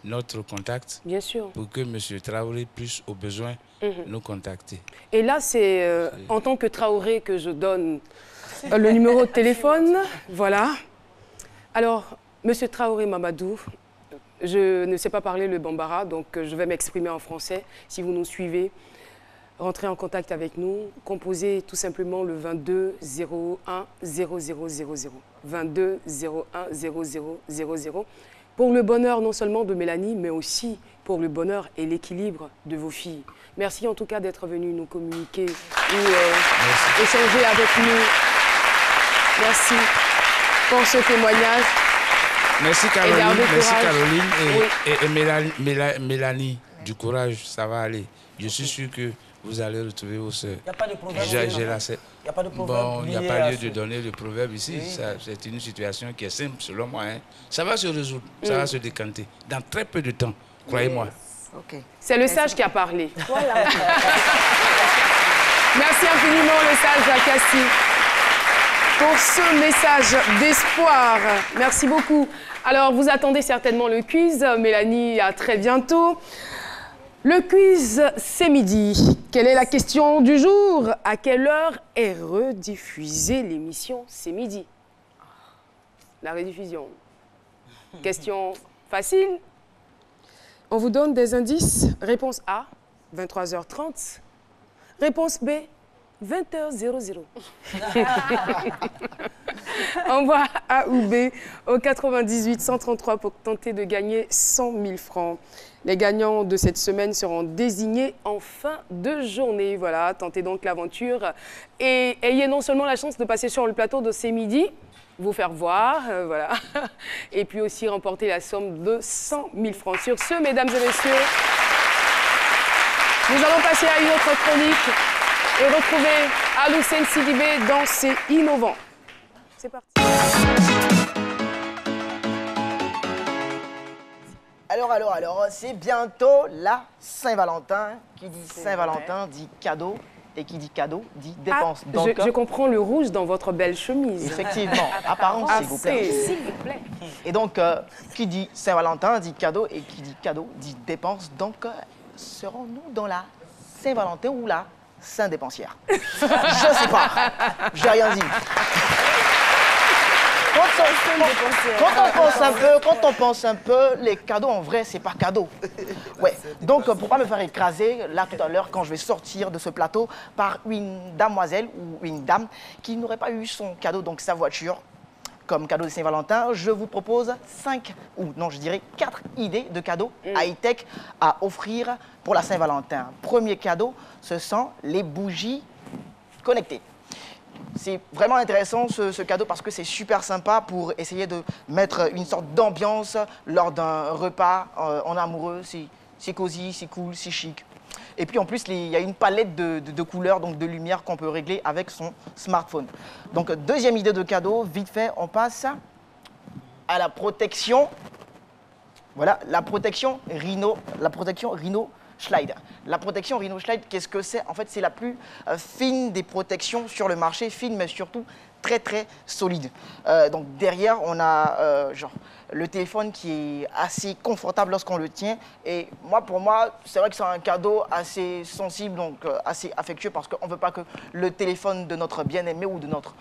notre contact. Bien sûr. Pour que M. Traoré puisse au besoin nous contacter. Et là, c'est en tant que Traoré que je donne le numéro de téléphone. Voilà. Alors, Monsieur Traoré Mamadou, je ne sais pas parler le bambara, donc je vais m'exprimer en français. Si vous nous suivez, rentrez en contact avec nous. Composez tout simplement le 22 01 0000. 22 01 0000. Pour le bonheur non seulement de Mélanie, mais aussi pour le bonheur et l'équilibre de vos filles. Merci en tout cas d'être venu nous communiquer ou échanger avec nous. Merci pour ce témoignage. Merci Caroline, et Mélanie, du courage, ça va aller. Je suis sûr que vous allez retrouver vos sœurs. Il n'y a pas de proverbe. Il n'y a pas de proverbe. Bon, il n'y a pas lieu de donner le proverbe ici. Oui. C'est une situation qui est simple selon moi. Hein. Ça va se résoudre, ça va se décanter. Dans très peu de temps, croyez-moi. Okay. C'est le sage qui a parlé. Voilà. Merci infiniment le sage Kassi pour ce message d'espoir. Merci beaucoup. Alors, vous attendez certainement le quiz. Mélanie, à très bientôt. Le quiz, c'est midi. Quelle est la question du jour? À quelle heure est rediffusée l'émission C'est midi? La rediffusion. Question facile. On vous donne des indices. Réponse A, 23h30. Réponse B, 20h00. Envoie A ou B au 98 133 pour tenter de gagner 100 000 francs. Les gagnants de cette semaine seront désignés en fin de journée. Voilà, tentez donc l'aventure et ayez non seulement la chance de passer sur le plateau de C'est midi, vous faire voir, voilà, et puis aussi remporter la somme de 100 000 francs. Sur ce, mesdames et messieurs, nous allons passer à une autre chronique et retrouver Aloussène Sidibé dans C'est innovant. C'est parti. Alors, c'est bientôt la Saint-Valentin. Qui dit Saint-Valentin dit cadeau. Et qui dit cadeau dit dépense. Ah, donc, je comprends le rouge dans votre belle chemise. Effectivement, apparence, s'il vous plaît. S'il vous plaît. Et donc, qui dit Saint-Valentin dit cadeau. Et qui dit cadeau dit dépense. Donc, serons-nous dans la Saint-Valentin ou la Saint-Dépensière? Je sais pas. J'ai rien dit. Quand on pense un peu, les cadeaux en vrai, c'est pas cadeau. Ouais. Donc, pour pas me faire écraser, là tout à l'heure, quand je vais sortir de ce plateau par une damoiselle ou une dame qui n'aurait pas eu son cadeau, donc sa voiture, comme cadeau de Saint-Valentin, je vous propose 4 idées de cadeaux high-tech à offrir pour la Saint-Valentin. Premier cadeau, ce sont les bougies connectées. C'est vraiment intéressant ce cadeau parce que c'est super sympa pour essayer de mettre une sorte d'ambiance lors d'un repas en amoureux. C'est cosy, c'est cool, c'est chic. Et puis en plus, il y a une palette de couleurs, donc de lumière qu'on peut régler avec son smartphone. Donc deuxième idée de cadeau, vite fait, on passe à la protection. Voilà, la protection Rhino Schlide. La protection Rhino Schlide, qu'est-ce que c'est? En fait, c'est la plus fine des protections sur le marché, fine mais surtout très très solide. Donc derrière, on a le téléphone qui est assez confortable lorsqu'on le tient. Et pour moi, c'est vrai que c'est un cadeau assez sensible, donc assez affectueux, parce qu'on ne veut pas que le téléphone de notre bien-aimé ou de notre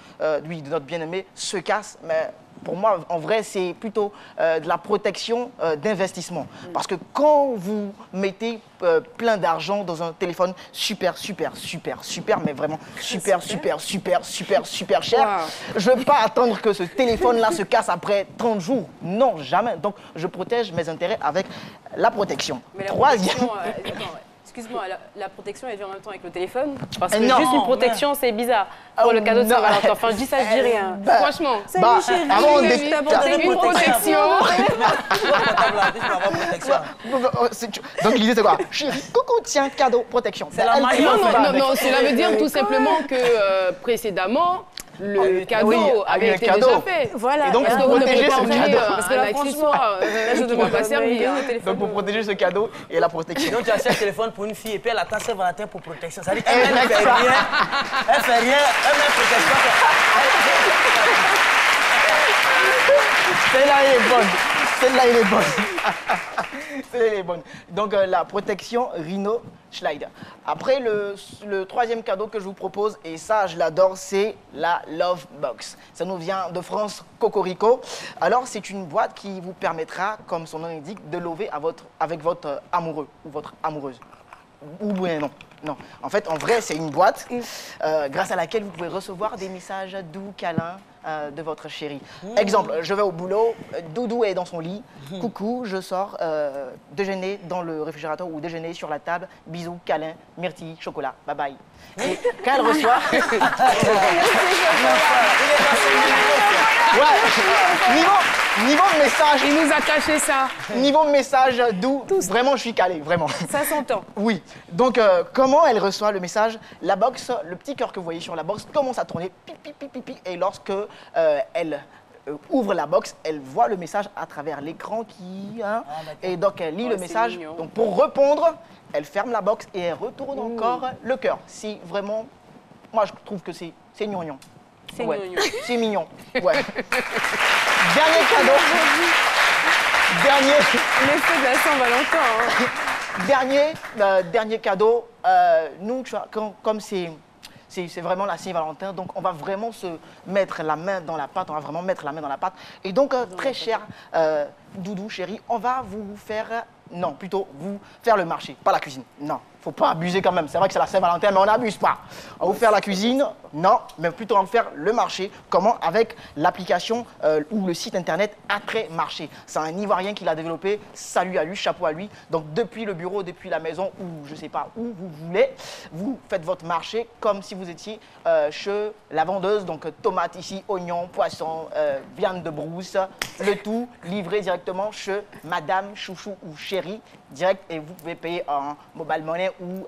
bien-aimé se casse. Mais pour moi, en vrai, c'est plutôt de la protection d'investissement. Parce que quand vous mettez plein d'argent dans un téléphone super, mais vraiment super cher, je ne veux pas attendre que ce téléphone-là se casse après 30 jours. Non, jamais. Donc, je protège mes intérêts avec la protection. Mais la protection, excuse-moi, la protection, elle vient en même temps avec le téléphone? Parce que juste une protection, c'est bizarre. Pour le cadeau de Saint-Valentin. Enfin, je dis ça, je dis rien. Franchement. Salut chérie, une protection. Donc l'idée c'est quoi? Chérie, coucou, tiens, cadeau, protection. C'est la maillot. Non, cela veut dire tout simplement que précédemment, le cadeau avait été déjà fait. Voilà. Et donc pour protéger ce cadeau. Parce que là, franchement, je ne dois pas servir. Donc pour protéger ce cadeau et la protection. Donc tu achètes un téléphone pour une fille et puis elle attend Saint-Valentin pour protection. Ça veut dire qu'elle ne fait rien. Elle fait rien, elle met protection. Celle-là, elle est bonne. Celle-là, elle est bonne. Celle-là, elle est bonne. Donc la protection Rhino Schlide. Après, le troisième cadeau que je vous propose, et ça, je l'adore, c'est la Love Box. Ça nous vient de France, Cocorico. Alors, c'est une boîte qui vous permettra, comme son nom l'indique, de lover avec votre amoureux ou votre amoureuse. Ou bien non. En fait, en vrai, c'est une boîte grâce à laquelle vous pouvez recevoir des messages doux, câlins de votre chérie. Exemple, je vais au boulot, Doudou est dans son lit. Coucou, je sors, déjeuner dans le réfrigérateur ou déjeuner sur la table. Bisous, câlin, myrtille, chocolat, bye bye. Et quand elle reçoit... Niveau message... Il nous a caché ça. Niveau message doux, vraiment, je suis calé, vraiment. Ça s'entend. Oui. Donc, comment elle reçoit le message? La box, le petit cœur que vous voyez sur la box commence à tourner, pipi, et lorsque elle ouvre la box, elle voit le message à travers l'écran et donc elle lit le message. Donc, pour répondre, elle ferme la box et elle retourne encore le cœur. C'est vraiment... Moi, je trouve que c'est gnognon. C'est gnognon. C'est mignon. Ouais. Dernier cadeau. L'effet de la Saint-Valentin. dernier cadeau. Nous, tu vois, comme c'est vraiment la Saint-Valentin, donc on va vraiment se mettre la main dans la pâte, Et donc, très cher Doudou, chérie, on va vous faire... Non, plutôt vous faire le marché, pas la cuisine. Non, faut pas abuser quand même. C'est vrai que c'est la Saint-Valentin, mais on n'abuse pas. On va vous faire la cuisine, non, mais plutôt on va vous faire le marché. Comment? Avec l'application ou le site internet Attrait Marché. C'est un Ivoirien qui l'a développé. Salut à lui, chapeau à lui. Donc depuis le bureau, depuis la maison, ou je sais pas où vous voulez, vous faites votre marché comme si vous étiez chez la vendeuse. Donc tomates ici, oignons, poissons, viande de brousse, le tout livré directement chez Madame Chouchou ou Chérie direct, et vous pouvez payer en mobile money ou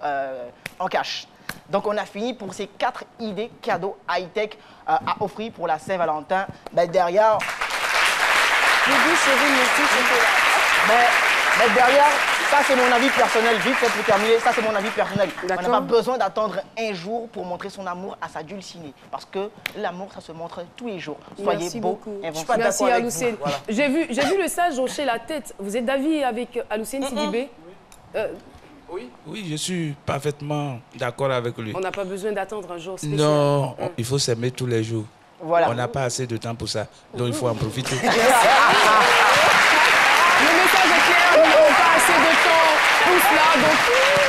en cash. Donc on a fini pour ces 4 idées cadeaux high-tech à offrir pour la Saint-Valentin. Ben, derrière... Mais derrière, ça c'est mon avis personnel, vite fait pour terminer, ça c'est mon avis personnel. On n'a pas besoin d'attendre un jour pour montrer son amour à sa dulcinée. Parce que l'amour, ça se montre tous les jours. Soyez beau. Merci Aloussène. Voilà. J'ai vu le sage hocher la tête. Vous êtes d'avis avec Aloussène Sidibé? Oui, je suis parfaitement d'accord avec lui. On n'a pas besoin d'attendre un jour spécial. Non, il faut s'aimer tous les jours. Voilà. On n'a pas assez de temps pour ça, donc il faut en profiter. Le message est clair, nous n'avons pas assez de temps pour cela, donc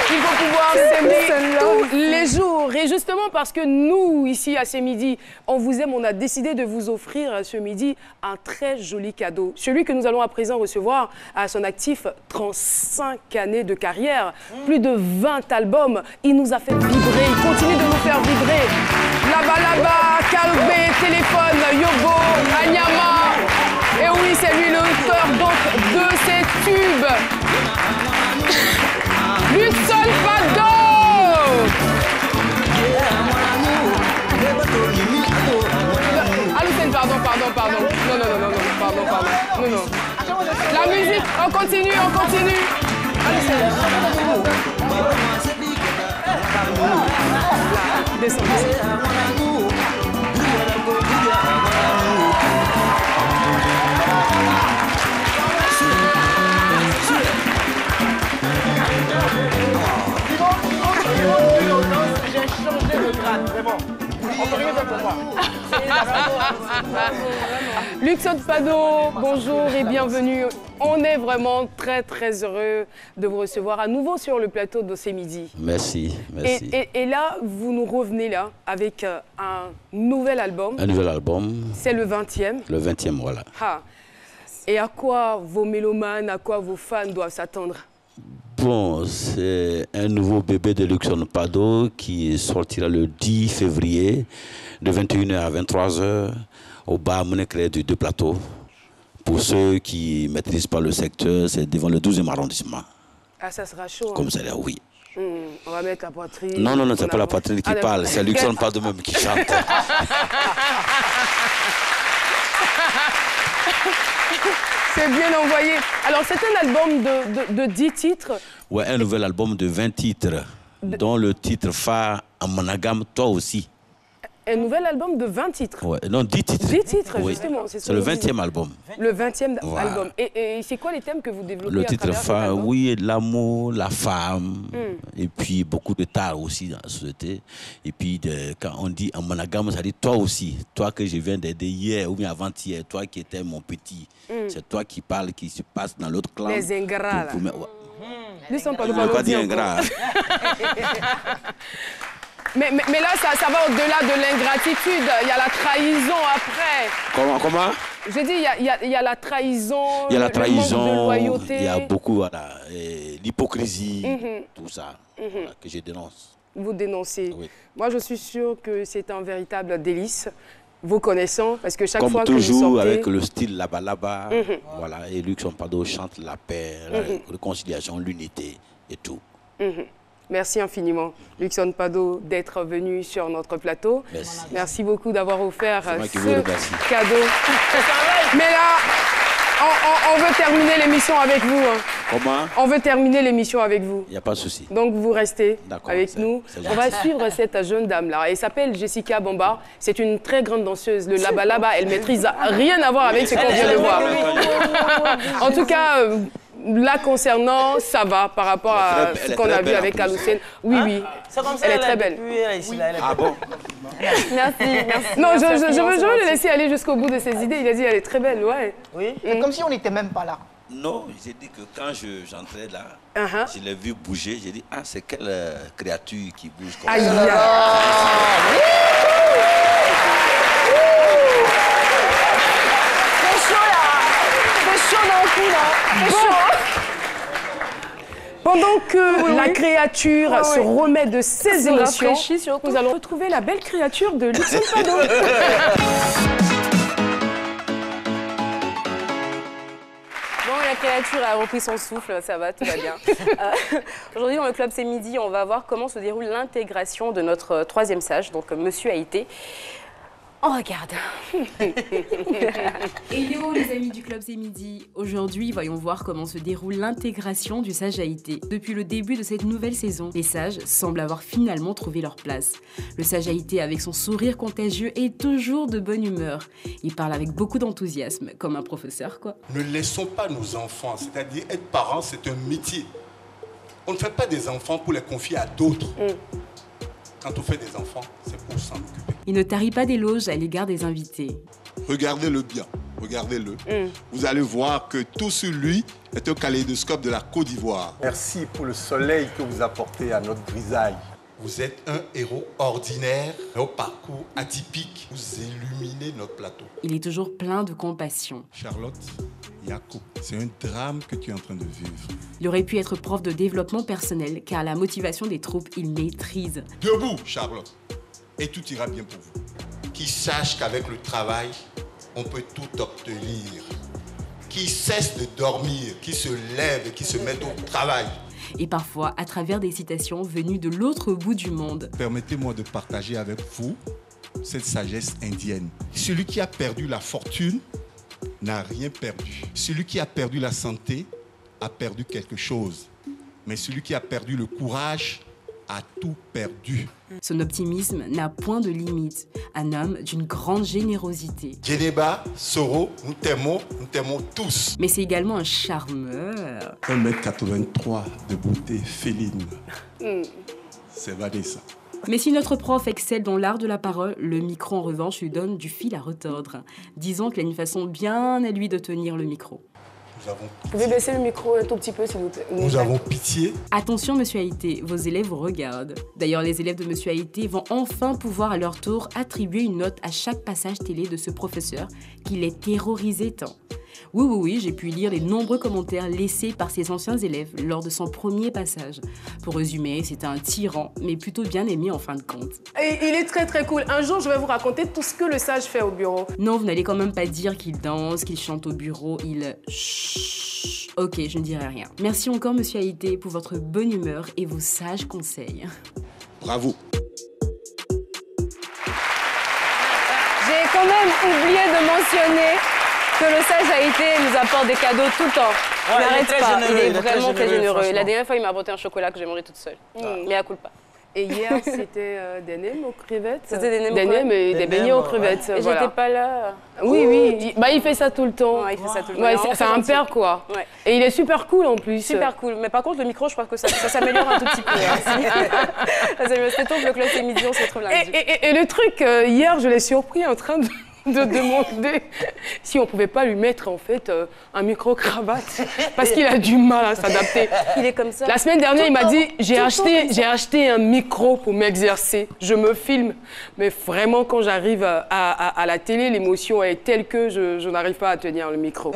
il faut pouvoir s'aimer tous les jours. Et justement parce que nous, ici à ce midi, on vous aime, on a décidé de vous offrir ce midi un très joli cadeau. Celui que nous allons à présent recevoir à son actif 35 années de carrière, plus de 20 albums. Il nous a fait vibrer, il continue de nous faire vibrer. Laba, Kalbé, Téléphone, Yobo, Anyama. Et oui, c'est lui l'auteur donc de ces tubes. Luxon Pado. Aloussène, pardon. Non, pardon. Non. La musique, on continue. Aloussène. Descends. J'ai changé de grade, vraiment. On peut rien faire pour moi. Luxon Pado, bonjour et bienvenue. On est vraiment très heureux de vous recevoir à nouveau sur le plateau de ce midi. Merci. Et là, vous nous revenez là avec un nouvel album. Un nouvel album. C'est le 20e. Le 20e, voilà. Ah. Et à quoi vos mélomanes, à quoi vos fans doivent s'attendre? Bon, c'est un nouveau bébé de Luxon Pado qui sortira le 10 février de 21h à 23h au bar Monecré du Plateau. Pour ceux qui ne maîtrisent pas le secteur, c'est devant le 12e arrondissement. Ah, ça sera chaud. Comme ça, oui. On va mettre la poitrine. Non, c'est pas la poitrine qui parle, c'est Luxon Pado même qui chante. C'est bien envoyé. Alors, c'est un album de 10 titres. Ouais, un nouvel album de 20 titres, dont le titre phare en monogame, toi aussi. Un nouvel album de 20 titres. Ouais, non, 10 titres. 10 titres, oui. Justement. C'est le 20e album. Le 20e album. Et c'est quoi les thèmes que vous développez? Le titre phare, oui, l'amour, la femme, et puis beaucoup de tard aussi dans la société. Et puis, quand on dit en monogame, ça dit toi aussi. Toi que je viens d'aider hier ou bien avant-hier, toi qui étais mon petit. C'est toi qui parles, qui se passe dans l'autre clan. Les ingrats, là. Nous sommes pas dit ingrat. Mais là, ça va au-delà de l'ingratitude. Il y a la trahison après. Comment? J'ai dit, il y a la trahison, il y a la trahison, manque de loyauté. Il y a beaucoup, voilà, l'hypocrisie, tout ça, voilà, que je dénonce. Vous dénoncez. Oui. Moi, je suis sûre que c'est un véritable délice, vous connaissant, parce que chaque comme fois que toujours, vous sortez... avec le style là-bas, voilà, et Luxon Pado chante la paix, la réconciliation, l'unité et tout. Merci infiniment, Luxon Pado, d'être venu sur notre plateau. Merci. Merci beaucoup d'avoir offert ce cadeau. Mais là, on veut terminer l'émission avec vous. Comment? On veut terminer l'émission avec vous. Il n'y a pas de souci. Donc vous restez avec nous. On va suivre cette jeune dame-là. Elle s'appelle Jessica Bamba. C'est une très grande danseuse. Le laba-laba, elle maîtrise rien à voir avec ce qu'on vient de voir. En tout cas... là, concernant, ça va par rapport à ce qu'on a vu avec Aloucène. Oui, oui. C'est comme ça, elle est très belle. Ah bon? Merci. Non, je veux le laisser aller jusqu'au bout de ses idées. Il a dit elle est très belle, ouais. Oui. C'est comme si on n'était même pas là. Non, j'ai dit que quand j'entrais là, je l'ai vu bouger. J'ai dit, ah, c'est quelle créature qui bouge comme ça? C'est chaud là. C'est chaud dans le coup là. C'est chaud. Pendant que la créature se remet de ses émotions, nous allons retrouver la belle créature de Luxon Pado. Bon, la créature a repris son souffle, ça va, tout va bien. Aujourd'hui, dans le Club C'est Midi, on va voir comment se déroule l'intégration de notre troisième sage, donc Monsieur Haïté. On regarde. Hello les amis du Club C'est Midi. Aujourd'hui, voyons voir comment se déroule l'intégration du sage Haïté. Depuis le début de cette nouvelle saison, les sages semblent avoir finalement trouvé leur place. Le sage Haïté, avec son sourire contagieux, est toujours de bonne humeur. Il parle avec beaucoup d'enthousiasme, comme un professeur quoi. Ne laissons pas nos enfants, c'est-à-dire être parent, c'est un métier. On ne fait pas des enfants pour les confier à d'autres. Quand on fait des enfants, c'est pour s'en occuper. Il ne tarit pas d'éloges à l'égard des invités. Regardez-le bien, regardez-le. Vous allez voir que tout sur lui est un kaléidoscope de la Côte d'Ivoire. Merci pour le soleil que vous apportez à notre grisaille. Vous êtes un héros ordinaire, au parcours atypique. Vous illuminez notre plateau. Il est toujours plein de compassion. Charlotte, Yako, c'est un drame que tu es en train de vivre. Il aurait pu être prof de développement personnel, car la motivation des troupes, il maîtrise. Debout, Charlotte, et tout ira bien pour vous. Qui sache qu'avec le travail, on peut tout obtenir. Qui cesse de dormir, qui se lève et qui se met au travail. Et parfois à travers des citations venues de l'autre bout du monde. Permettez-moi de partager avec vous cette sagesse indienne. Celui qui a perdu la fortune n'a rien perdu. Celui qui a perdu la santé a perdu quelque chose. Mais celui qui a perdu le courage a tout perdu. Son optimisme n'a point de limite. Un homme d'une grande générosité. Djeneba, Soro, nous t'aimons tous. Mais c'est également un charmeur. 1m83 de beauté féline. C'est Vanessa. Mais si notre prof excelle dans l'art de la parole, le micro en revanche lui donne du fil à retordre. Disons qu'il a une façon bien à lui de tenir le micro. Vous pouvez baisser le micro un tout petit peu, s'il vous plaît. Nous avons pitié. Attention, Monsieur Haïté, vos élèves vous regardent. D'ailleurs, les élèves de Monsieur Haïté vont enfin pouvoir à leur tour attribuer une note à chaque passage télé de ce professeur qui les terrorisait tant. Oui, j'ai pu lire les nombreux commentaires laissés par ses anciens élèves lors de son premier passage. Pour résumer, c'était un tyran, mais plutôt bien aimé en fin de compte. Et il est très cool. Un jour, je vais vous raconter tout ce que le sage fait au bureau. Non, vous n'allez quand même pas dire qu'il danse, qu'il chante au bureau, Chut. Ok, je ne dirai rien. Merci encore, Monsieur Haïté, pour votre bonne humeur et vos sages conseils. Bravo. J'ai quand même oublié de mentionner que le sage Haïté nous apporte des cadeaux tout le temps. Il n'arrête pas, il est vraiment très généreux. La dernière fois, il m'a apporté un chocolat que j'ai mangé toute seule. Mais à coup pas. Et hier, c'était des nems aux crevettes. C'était des nems aux crevettes. et des beignets aux crevettes. Et voilà. j'étais pas là. Oui. Il fait ça tout le temps. Ouais, il fait ça tout le temps. C'est un père, quoi. Ouais. Et il est super cool, en plus. Super cool. Mais par contre, le micro, je crois que ça s'améliore un tout petit peu. C'était tôt que le Club C'est Midi, on se retrouve lundi. Et le truc, hier, je l'ai surpris en train de demander si on pouvait pas lui mettre en fait un micro-cravate parce qu'il a du mal à s'adapter. Il est comme ça. La semaine dernière, il m'a dit j'ai acheté un micro pour m'exercer. Je me filme, mais vraiment quand j'arrive à la télé, l'émotion est telle que je n'arrive pas à tenir le micro.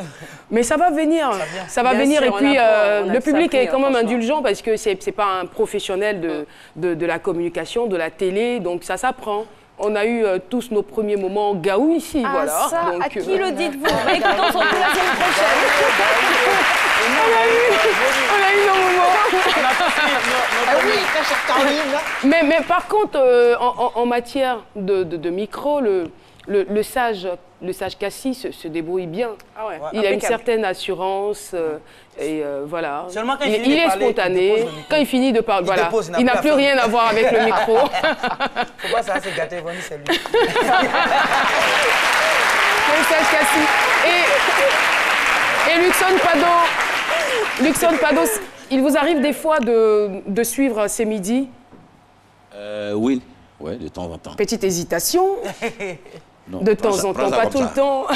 Mais ça va venir, ça va venir. Et puis le public est quand même indulgent parce que c'est pas un professionnel de la communication, de la télé, donc ça s'apprend. On a eu tous nos premiers moments gaou ici, voilà. Ça, donc, à qui le dites-vous? Écoutons son coup la semaine prochaine. On a eu nos moments. Mais par contre, en matière de micro, le sage Cassis se débrouille bien. Ah ouais. Il a une certaine assurance et voilà. Seulement quand il est spontané. Quand il finit de parler, voilà. Il n'a plus rien à voir avec le micro. Faut pas ça, c'est gâté, vraiment c'est lui. Le sage Cassis. Et Luxon Pado, Luxon Pados, il vous arrive des fois de suivre ces midis? Oui, de temps en temps. Petite hésitation. Non, de temps en temps, pas tout le temps.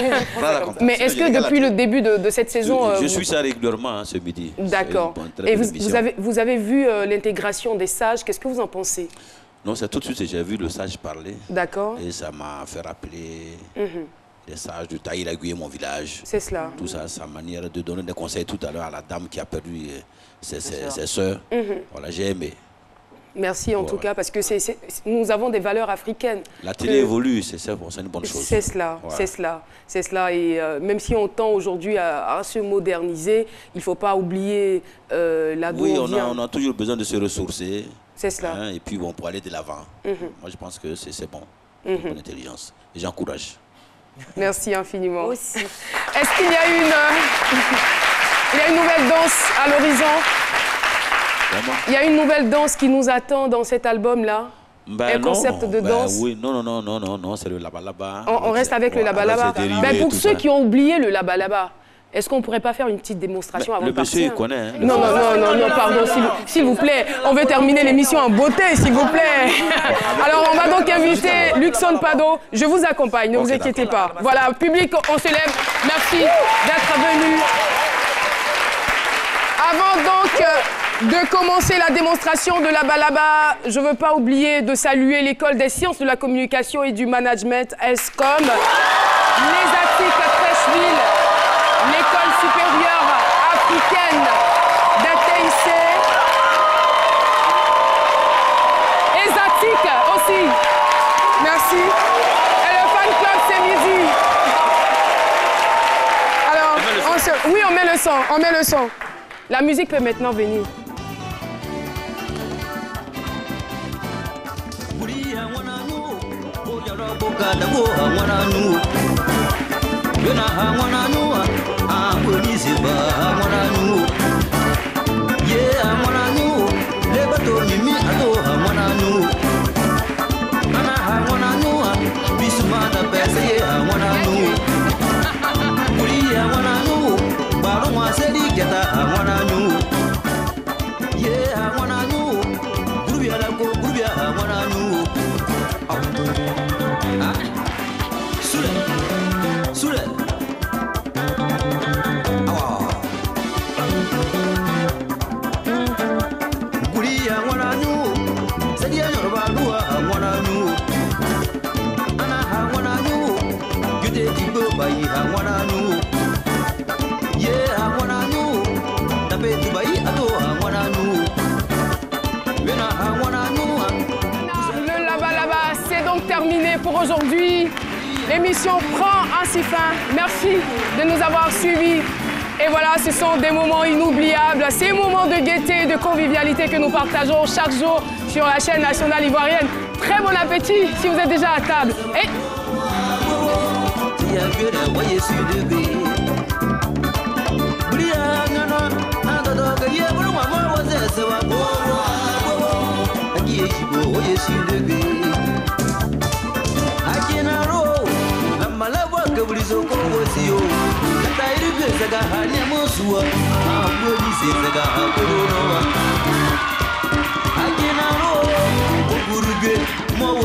Mais est-ce que depuis le début de cette saison... Je suis ça régulièrement ce midi. D'accord. Et vous avez vu l'intégration des sages, qu'est-ce que vous en pensez? Non, c'est tout de suite que j'ai vu le sage parler. D'accord. Et ça m'a fait rappeler les sages de Taïragoué, mon village. C'est cela. Tout ça, sa manière de donner des conseils tout à l'heure à la dame qui a perdu ses sœurs. Voilà, j'ai aimé. Merci en tout cas, parce que nous avons des valeurs africaines. La télé évolue, c'est une bonne chose. C'est cela, c'est cela, c'est cela. Et même si on tend aujourd'hui à se moderniser, il ne faut pas oublier là d'où on vient. On a toujours besoin de se ressourcer. C'est cela. Hein, et puis bon, pour aller de l'avant. Moi, je pense que c'est bon, une bonne intelligence. Et j'encourage. Merci infiniment. Aussi. Est-ce qu'il y a une nouvelle danse à l'horizon? Il y a une nouvelle danse qui nous attend dans cet album-là. Un concept de danse. Oui, non, c'est le laba-laba. On reste avec le laba-laba. Pour ceux qui ont oublié le laba-laba, est-ce qu'on ne pourrait pas faire une petite démonstration avant de partir? Le monsieur, il connaît. Hein, non, pardon, s'il vous plaît. On veut terminer l'émission en beauté, s'il vous plaît. Alors, on va donc inviter Luxon Pado. Je vous accompagne, ne vous inquiétez pas. Voilà, public, on se lève. Merci d'être venu. Avant donc de commencer la démonstration de la balaba, je ne veux pas oublier de saluer l'École des sciences de la communication et du management, ESCOM, les ATIC à Trècheville, l'École supérieure africaine d'ATIC, et ZATIC aussi. Merci. Et le fan club, c'est midi. Alors, oui, on met le son. La musique peut maintenant venir. Pour aujourd'hui, l'émission prend ainsi fin. Merci de nous avoir suivis. Et voilà, ce sont des moments inoubliables, ces moments de gaieté et de convivialité que nous partageons chaque jour sur la chaîne nationale ivoirienne. Très bon appétit si vous êtes déjà à table. Et... Mo